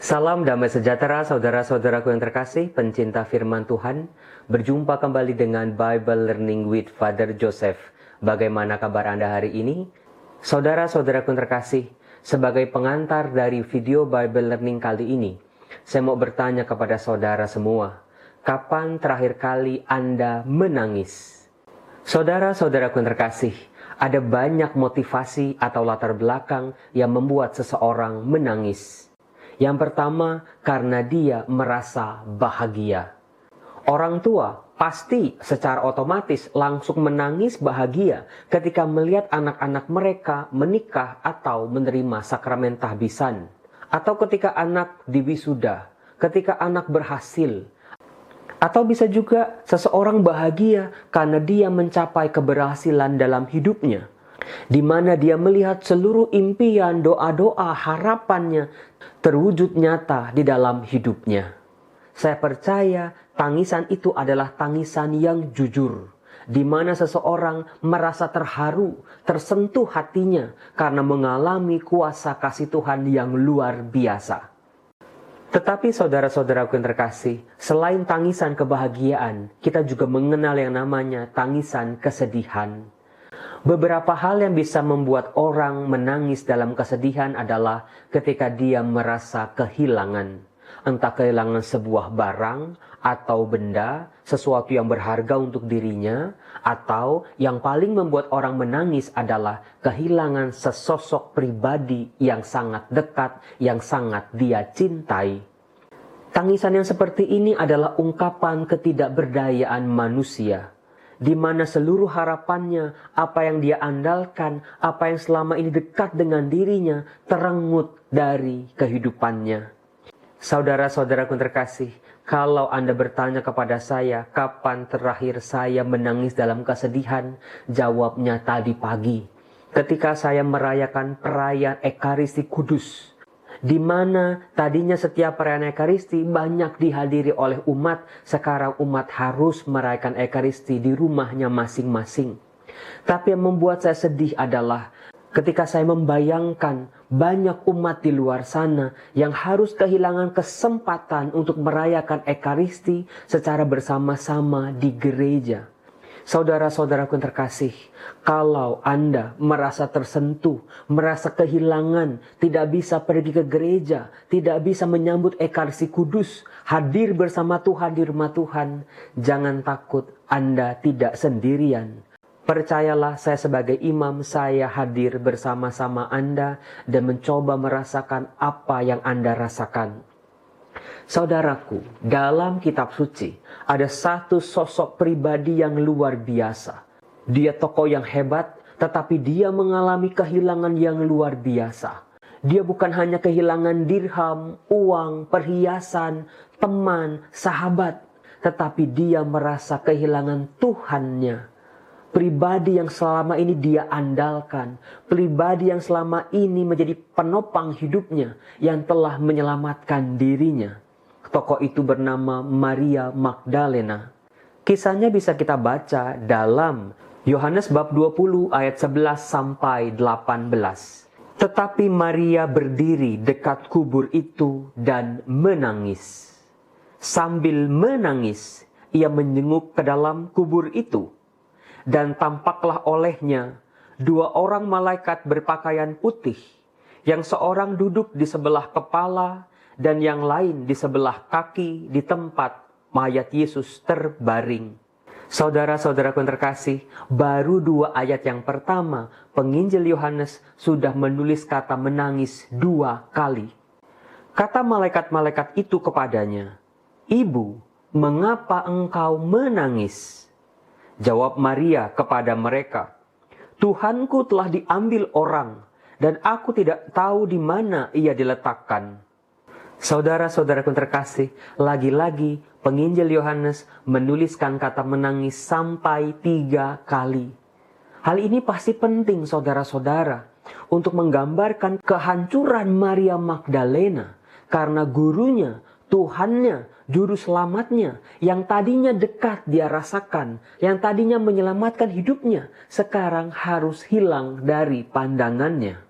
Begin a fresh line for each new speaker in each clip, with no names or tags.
Salam damai sejahtera saudara-saudaraku yang terkasih, pencinta firman Tuhan. Berjumpa kembali dengan Bible Learning with Father Joseph. Bagaimana kabar Anda hari ini? Saudara-saudaraku yang terkasih, sebagai pengantar dari video Bible Learning kali ini, saya mau bertanya kepada saudara semua, kapan terakhir kali Anda menangis? Saudara-saudaraku yang terkasih, ada banyak motivasi atau latar belakang yang membuat seseorang menangis. Yang pertama, karena dia merasa bahagia. Orang tua pasti secara otomatis langsung menangis bahagia ketika melihat anak-anak mereka menikah atau menerima sakramen tahbisan. Atau ketika anak diwisuda, ketika anak berhasil. Atau bisa juga seseorang bahagia karena dia mencapai keberhasilan dalam hidupnya, di mana dia melihat seluruh impian, doa-doa, harapannya terwujud nyata di dalam hidupnya. Saya percaya tangisan itu adalah tangisan yang jujur, di mana seseorang merasa terharu, tersentuh hatinya karena mengalami kuasa kasih Tuhan yang luar biasa. Tetapi saudara-saudaraku yang terkasih, selain tangisan kebahagiaan, kita juga mengenal yang namanya tangisan kesedihan. Beberapa hal yang bisa membuat orang menangis dalam kesedihan adalah ketika dia merasa kehilangan. Entah kehilangan sebuah barang atau benda, sesuatu yang berharga untuk dirinya, atau yang paling membuat orang menangis adalah kehilangan sesosok pribadi yang sangat dekat, yang sangat dia cintai. Tangisan yang seperti ini adalah ungkapan ketidakberdayaan manusia, di mana seluruh harapannya, apa yang dia andalkan, apa yang selama ini dekat dengan dirinya, terenggut dari kehidupannya. Saudara-saudaraku yang terkasih, kalau Anda bertanya kepada saya, kapan terakhir saya menangis dalam kesedihan? Jawabnya tadi pagi, ketika saya merayakan perayaan Ekaristi Kudus, di mana tadinya setiap perayaan Ekaristi banyak dihadiri oleh umat, sekarang umat harus merayakan Ekaristi di rumahnya masing-masing. Tapi yang membuat saya sedih adalah ketika saya membayangkan banyak umat di luar sana yang harus kehilangan kesempatan untuk merayakan Ekaristi secara bersama-sama di gereja. Saudara-saudaraku yang terkasih, kalau Anda merasa tersentuh, merasa kehilangan, tidak bisa pergi ke gereja, tidak bisa menyambut Ekaristi Kudus, hadir bersama Tuhan di rumah Tuhan, jangan takut, Anda tidak sendirian. Percayalah, saya sebagai imam, saya hadir bersama-sama Anda dan mencoba merasakan apa yang Anda rasakan. Saudaraku, dalam kitab suci ada satu sosok pribadi yang luar biasa. Dia tokoh yang hebat, tetapi dia mengalami kehilangan yang luar biasa. Dia bukan hanya kehilangan dirham, uang, perhiasan, teman, sahabat, tetapi dia merasa kehilangan Tuhannya. Pribadi yang selama ini dia andalkan, pribadi yang selama ini menjadi penopang hidupnya, yang telah menyelamatkan dirinya. Tokoh itu bernama Maria Magdalena. Kisahnya bisa kita baca dalam Yohanes bab 20 ayat 11 sampai 18. Tetapi Maria berdiri dekat kubur itu dan menangis. Sambil menangis, ia menjenguk ke dalam kubur itu. Dan tampaklah olehnya dua orang malaikat berpakaian putih, yang seorang duduk di sebelah kepala dan yang lain di sebelah kaki di tempat mayat Yesus terbaring. Saudara-saudaraku yang terkasih, baru 2 ayat yang pertama, penginjil Yohanes sudah menulis kata menangis 2 kali. Kata malaikat-malaikat itu kepadanya, "Ibu, mengapa engkau menangis?" Jawab Maria kepada mereka, "Tuhanku telah diambil orang, dan aku tidak tahu di mana ia diletakkan." Saudara-saudaraku terkasih, lagi-lagi penginjil Yohanes menuliskan kata menangis sampai 3 kali. Hal ini pasti penting saudara-saudara untuk menggambarkan kehancuran Maria Magdalena karena gurunya, Tuhannya, juru selamatnya yang tadinya dekat dia rasakan, yang tadinya menyelamatkan hidupnya, sekarang harus hilang dari pandangannya.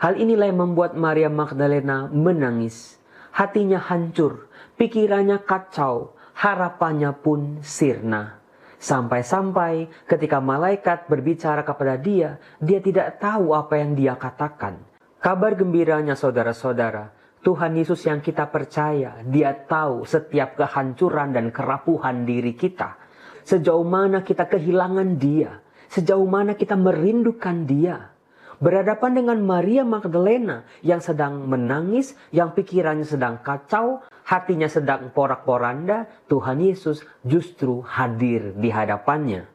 Hal inilah yang membuat Maria Magdalena menangis. hatinya hancur, pikirannya kacau, harapannya pun sirna. Sampai-sampai ketika malaikat berbicara kepada dia tidak tahu apa yang dia katakan. Kabar gembiranya saudara-saudara, Tuhan Yesus yang kita percaya, dia tahu setiap kehancuran dan kerapuhan diri kita. Sejauh mana kita kehilangan dia, sejauh mana kita merindukan dia. Berhadapan dengan Maria Magdalena yang sedang menangis, yang pikirannya sedang kacau, hatinya sedang porak-poranda, Tuhan Yesus justru hadir di hadapannya.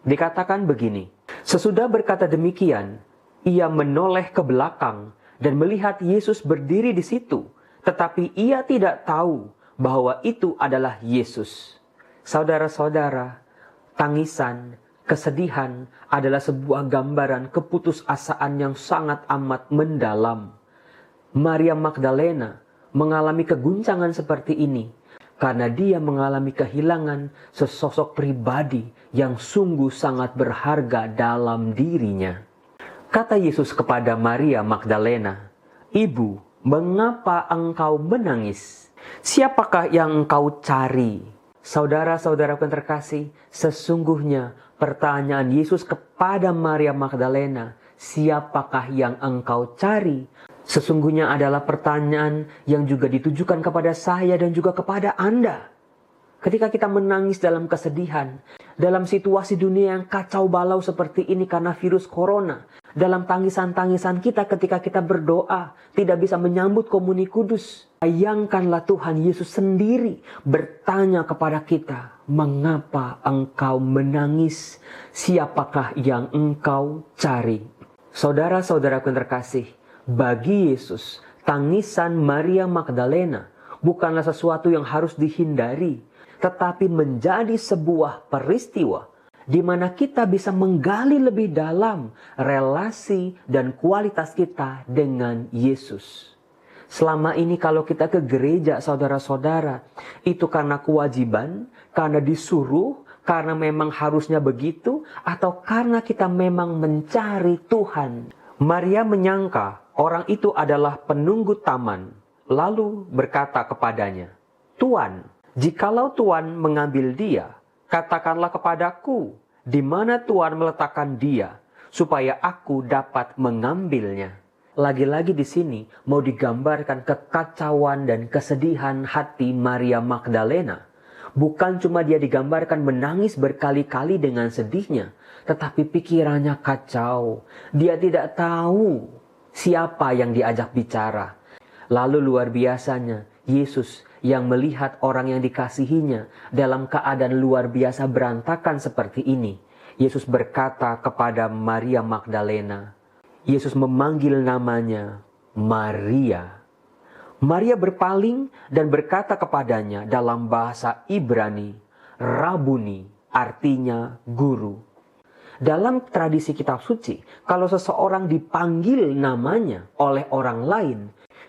Dikatakan begini, sesudah berkata demikian, ia menoleh ke belakang dan melihat Yesus berdiri di situ, tetapi ia tidak tahu bahwa itu adalah Yesus. Saudara-saudara, tangisan, kesedihan adalah sebuah gambaran keputusasaan yang sangat amat mendalam. Maria Magdalena mengalami keguncangan seperti ini karena dia mengalami kehilangan sesosok pribadi yang sungguh sangat berharga dalam dirinya. Kata Yesus kepada Maria Magdalena, "Ibu, mengapa engkau menangis? Siapakah yang engkau cari?" Saudara-saudaraku yang terkasih, sesungguhnya pertanyaan Yesus kepada Maria Magdalena, "Siapakah yang engkau cari?" sesungguhnya adalah pertanyaan yang juga ditujukan kepada saya dan juga kepada Anda. Ketika kita menangis dalam kesedihan, dalam situasi dunia yang kacau balau seperti ini karena virus corona, dalam tangisan-tangisan kita ketika kita berdoa, tidak bisa menyambut komuni kudus, bayangkanlah Tuhan Yesus sendiri bertanya kepada kita, "Mengapa engkau menangis? Siapakah yang engkau cari?" Saudara-saudaraku yang terkasih, bagi Yesus, tangisan Maria Magdalena bukanlah sesuatu yang harus dihindari, tetapi menjadi sebuah peristiwa di mana kita bisa menggali lebih dalam relasi dan kualitas kita dengan Yesus. Selama ini kalau kita ke gereja, saudara-saudara, itu karena kewajiban, karena disuruh, karena memang harusnya begitu, atau karena kita memang mencari Tuhan. Maria menyangka orang itu adalah penunggu taman, lalu berkata kepadanya, "Tuan, jikalau Tuan mengambil dia, katakanlah kepadaku, di mana Tuan meletakkan dia, supaya aku dapat mengambilnya." Lagi-lagi di sini mau digambarkan kekacauan dan kesedihan hati Maria Magdalena. Bukan cuma dia digambarkan menangis berkali-kali dengan sedihnya, tetapi pikirannya kacau. Dia tidak tahu siapa yang diajak bicara. Lalu luar biasanya, Yesus yang melihat orang yang dikasihinya dalam keadaan luar biasa berantakan seperti ini. Yesus berkata kepada Maria Magdalena, Yesus memanggil namanya Maria. Maria berpaling dan berkata kepadanya dalam bahasa Ibrani, Rabuni, artinya guru. Dalam tradisi kitab suci, kalau seseorang dipanggil namanya oleh orang lain,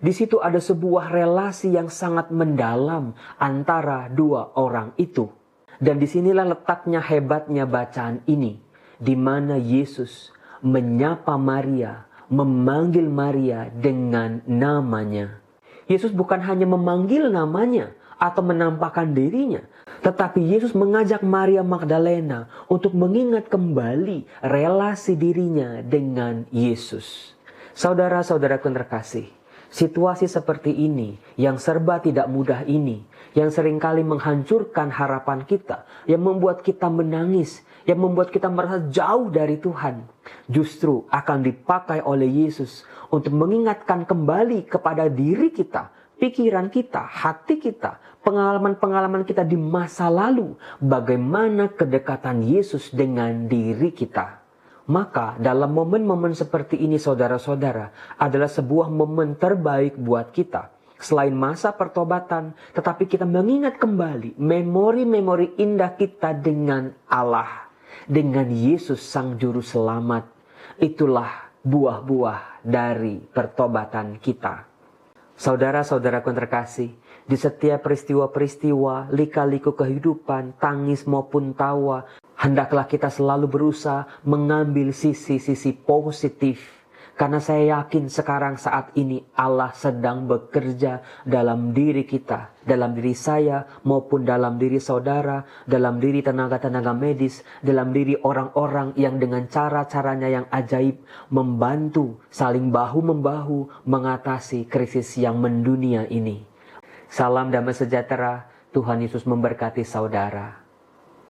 di situ ada sebuah relasi yang sangat mendalam antara dua orang itu. Dan disinilah letaknya hebatnya bacaan ini, di mana Yesus menyapa Maria, memanggil Maria dengan namanya. Yesus bukan hanya memanggil namanya atau menampakkan dirinya, tetapi Yesus mengajak Maria Magdalena untuk mengingat kembali relasi dirinya dengan Yesus. Saudara-saudaraku yang terkasih, situasi seperti ini, yang serba tidak mudah ini, yang seringkali menghancurkan harapan kita, yang membuat kita menangis, yang membuat kita merasa jauh dari Tuhan, justru akan dipakai oleh Yesus untuk mengingatkan kembali kepada diri kita, pikiran kita, hati kita, pengalaman-pengalaman kita di masa lalu, bagaimana kedekatan Yesus dengan diri kita. Maka dalam momen-momen seperti ini saudara-saudara adalah sebuah momen terbaik buat kita. Selain masa pertobatan, tetapi kita mengingat kembali memori-memori indah kita dengan Allah, dengan Yesus Sang Juru Selamat. Itulah buah-buah dari pertobatan kita. Saudara-saudaraku yang terkasih, di setiap peristiwa-peristiwa, lika-liku kehidupan, tangis maupun tawa, hendaklah kita selalu berusaha mengambil sisi-sisi positif. Karena saya yakin sekarang saat ini Allah sedang bekerja dalam diri kita, dalam diri saya maupun dalam diri saudara, dalam diri tenaga-tenaga medis, dalam diri orang-orang yang dengan cara-caranya yang ajaib membantu, saling bahu-membahu mengatasi krisis yang mendunia ini. Salam damai sejahtera, Tuhan Yesus memberkati saudara.